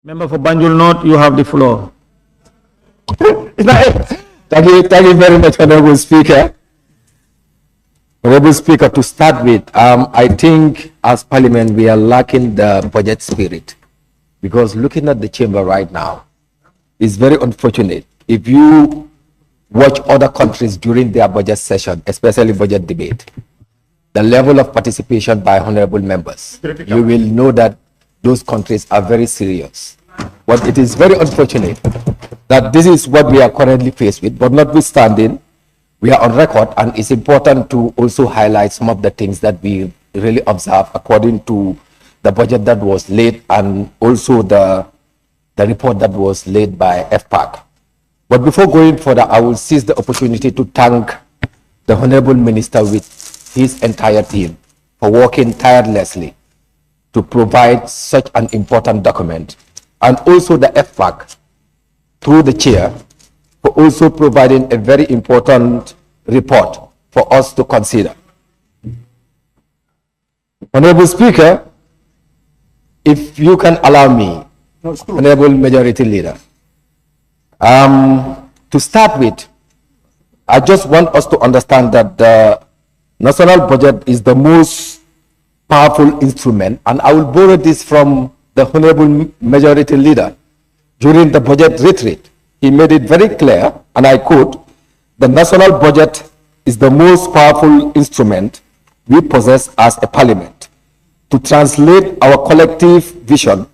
Member for Banjul North, you have the floor. Thank you very much, Honorable Speaker. Honorable Speaker, to start with, I think as Parliament we are lacking the budget spirit, because looking at the chamber right now is very unfortunate. If you watch other countries during their budget session, especially budget debate, the level of participation by honorable members, you will know that those countries are very serious. But it is very unfortunate that this is what we are currently faced with. But notwithstanding, we are on record, and it's important to also highlight some of the things that we really observe according to the budget that was laid and also the report that was laid by FPAC. But before going further, I will seize the opportunity to thank the Honorable Minister with his entire team for working tirelessly to provide such an important document, and also the FPAC through the chair for also providing a very important report for us to consider. Honorable Speaker, if you can allow me, Honorable Majority Leader, to start with, I just want us to understand that the national budget is the most powerful instrument, and I will borrow this from the Honorable Majority Leader. During the budget retreat, he made it very clear, and I quote, "The national budget is the most powerful instrument we possess as a parliament to translate our collective vision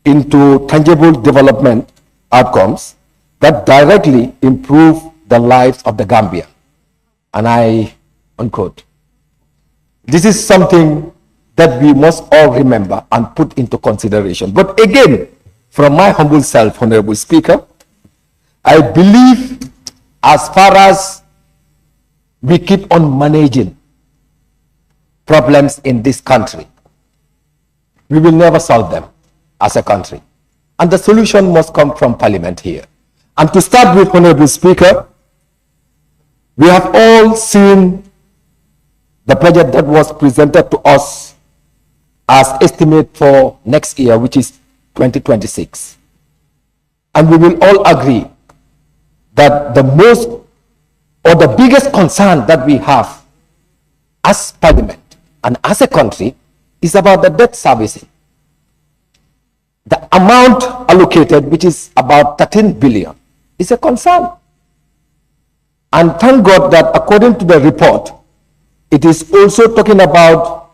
into tangible development outcomes that directly improve the lives of the Gambia." And I unquote. This is something that we must all remember and put into consideration. But again, from my humble self, Honorable Speaker, I believe as far as we keep on managing problems in this country, we will never solve them as a country. And the solution must come from Parliament here. And to start with, Honorable Speaker, we have all seen the budget that was presented to us as estimate for next year, which is 2026. And we will all agree that the most or the biggest concern that we have as Parliament and as a country is about the debt servicing. The amount allocated, which is about 13 billion, is a concern. And thank God that according to the report, it is also talking about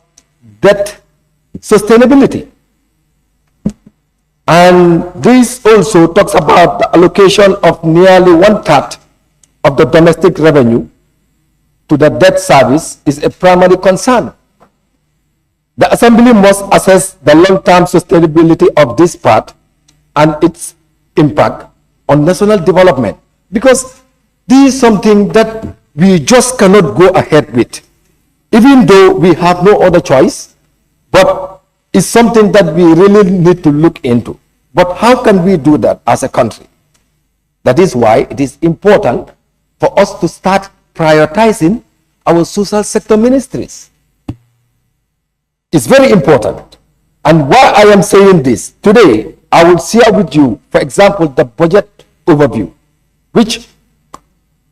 debt sustainability. And this also talks about the allocation of nearly 1/3 of the domestic revenue to the debt service is a primary concern. The Assembly must assess the long-term sustainability of this part and its impact on national development, because this is something that we just cannot go ahead with, even though we have no other choice, but it's something that we really need to look into. But how can we do that as a country? That is why it is important for us to start prioritizing our social sector ministries. It's very important. And why I am saying this, today I will share with you, for example, the budget overview, which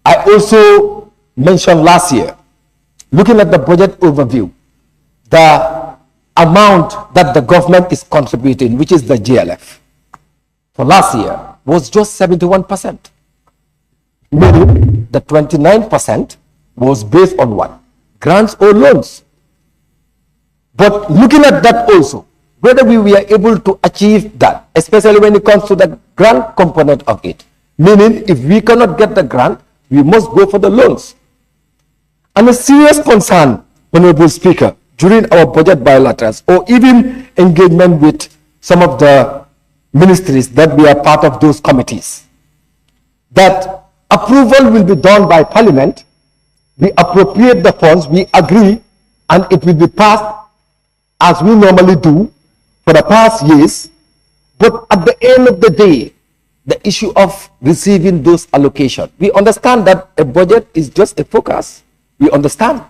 I also mentioned last year. Looking at the budget overview, the amount that the government is contributing, which is the GLF, for last year was just 71%. Meaning the 29% was based on what? Grants or loans. But looking at that also, whether we were able to achieve that, especially when it comes to the grant component of it, meaning if we cannot get the grant, we must go for the loans. And a serious concern, Honorable Speaker, during our budget bilaterals or even engagement with some of the ministries that we are part of those committees, that approval will be done by Parliament, we appropriate the funds, we agree, and it will be passed as we normally do for the past years. But at the end of the day, the issue of receiving those allocations, we understand that a budget is just a focus. We understand.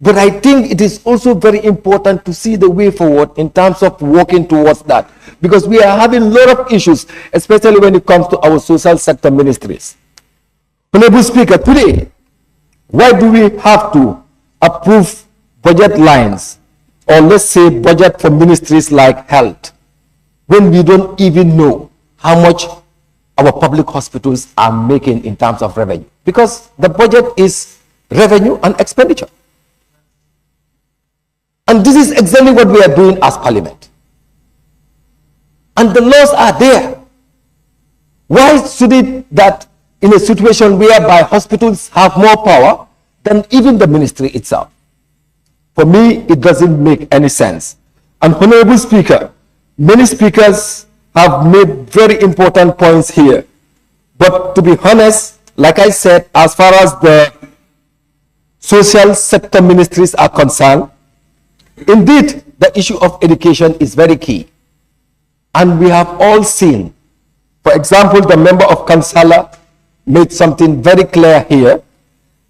But I think it is also very important to see the way forward in terms of working towards that, because we are having a lot of issues, especially when it comes to our social sector ministries. Honorable Speaker, today, why do we have to approve budget lines, or let's say budget for ministries like health, when we don't even know how much our public hospitals are making in terms of revenue? Because the budget is revenue and expenditure. And this is exactly what we are doing as Parliament. And the laws are there. Why should it that in a situation whereby hospitals have more power than even the ministry itself? For me, it doesn't make any sense. And Honorable Speaker, many speakers have made very important points here. But to be honest, like I said, as far as the social sector ministries are concerned, indeed, the issue of education is very key. And we have all seen, for example, the member of Kansala made something very clear here,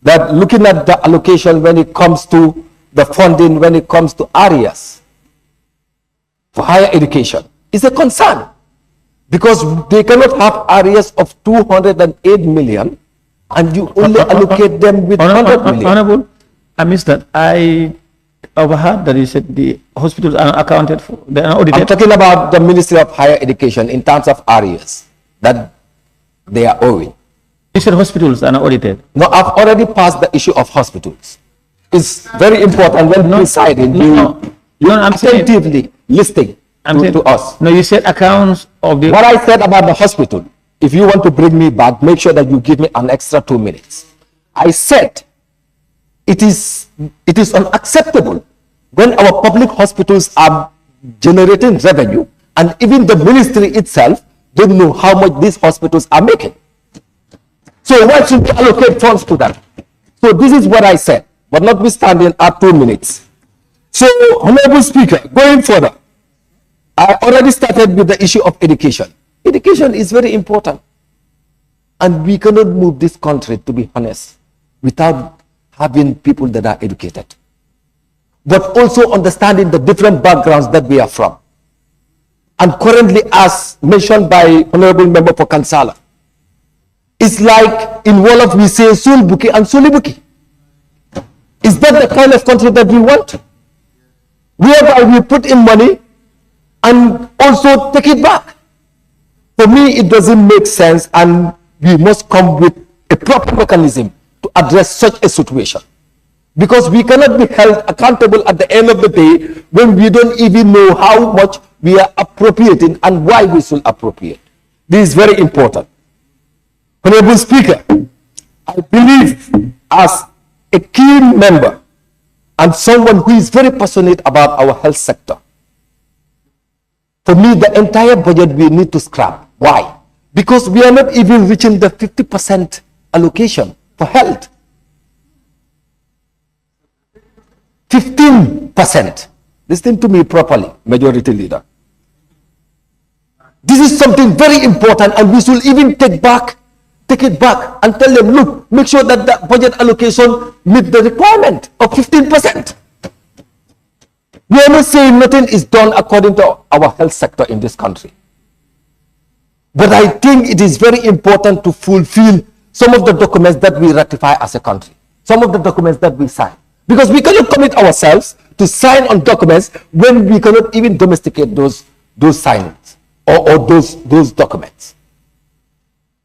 that looking at the allocation when it comes to the funding, when it comes to areas for higher education, is a concern. Because they cannot have areas of 208 million and you only allocate them with 100 million. Honorable, I missed that. I overheard that you said the hospitals are not accounted for, they are not audited. I'm talking about the Ministry of Higher Education in terms of areas that they are owing. You said hospitals are not audited. No, I've already passed the issue of hospitals. It's very important when deciding you I'm saying, attentively listening to us. No, you said accounts of the... What I said about the hospital, if you want to bring me back, make sure that you give me an extra 2 minutes. I said it is unacceptable when our public hospitals are generating revenue and even the ministry itself don't know how much these hospitals are making. So why should we allocate funds to them? So this is what I said, but notwithstanding at 2 minutes. So, Honorable Speaker, going further, I already started with the issue of education. Education is very important. And we cannot move this country, to be honest, without having people that are educated. But also understanding the different backgrounds that we are from. And currently, as mentioned by Honorable Member for Kansala, it's like in Wolof we say Sulbuki and Sulibuki. Is that the kind of country that we want? Whereby we put in money and also take it back. For me, it doesn't make sense, and we must come with a proper mechanism to address such a situation. Because we cannot be held accountable at the end of the day when we don't even know how much we are appropriating and why we should appropriate. This is very important. Honorable Speaker, I believe as a key member and someone who is very passionate about our health sector, for me, the entire budget we need to scrap. Why? Because we are not even reaching the 50% allocation for health. 15%. Listen to me properly, Majority Leader. This is something very important, and we should even take it back and tell them, look, make sure that the budget allocation meet the requirement of 15%. We are not saying nothing is done according to our health sector in this country. But I think it is very important to fulfill some of the documents that we ratify as a country, some of the documents that we sign. Because we cannot commit ourselves to sign on documents when we cannot even domesticate those signings or those documents.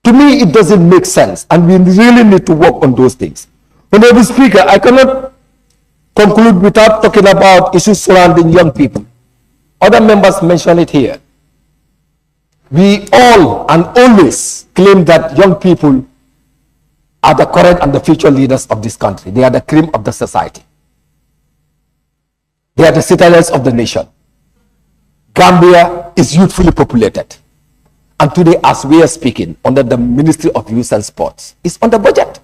To me, it doesn't make sense, and we really need to work on those things. Honorable Speaker, I cannot conclude without talking about issues surrounding young people. Other members mentioned it here. We all and always claim that young people are the current and the future leaders of this country. They are the cream of the society. They are the citadels of the nation. Gambia is youthfully populated. And today, as we are speaking, under the Ministry of Youth and Sports, is on the budget.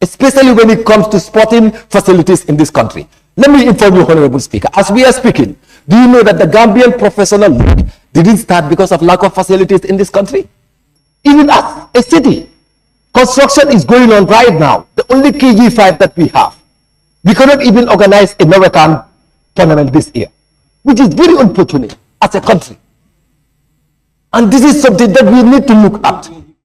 Especially when it comes to sporting facilities in this country. Let me inform you, Honorable Speaker, as we are speaking, do you know that the Gambian Professional League didn't start because of lack of facilities in this country? Even as a city, construction is going on right now. The only KG5 that we have We cannot even organize a Northern tournament this year, which is very unfortunate as a country. And this is something that we need to look at.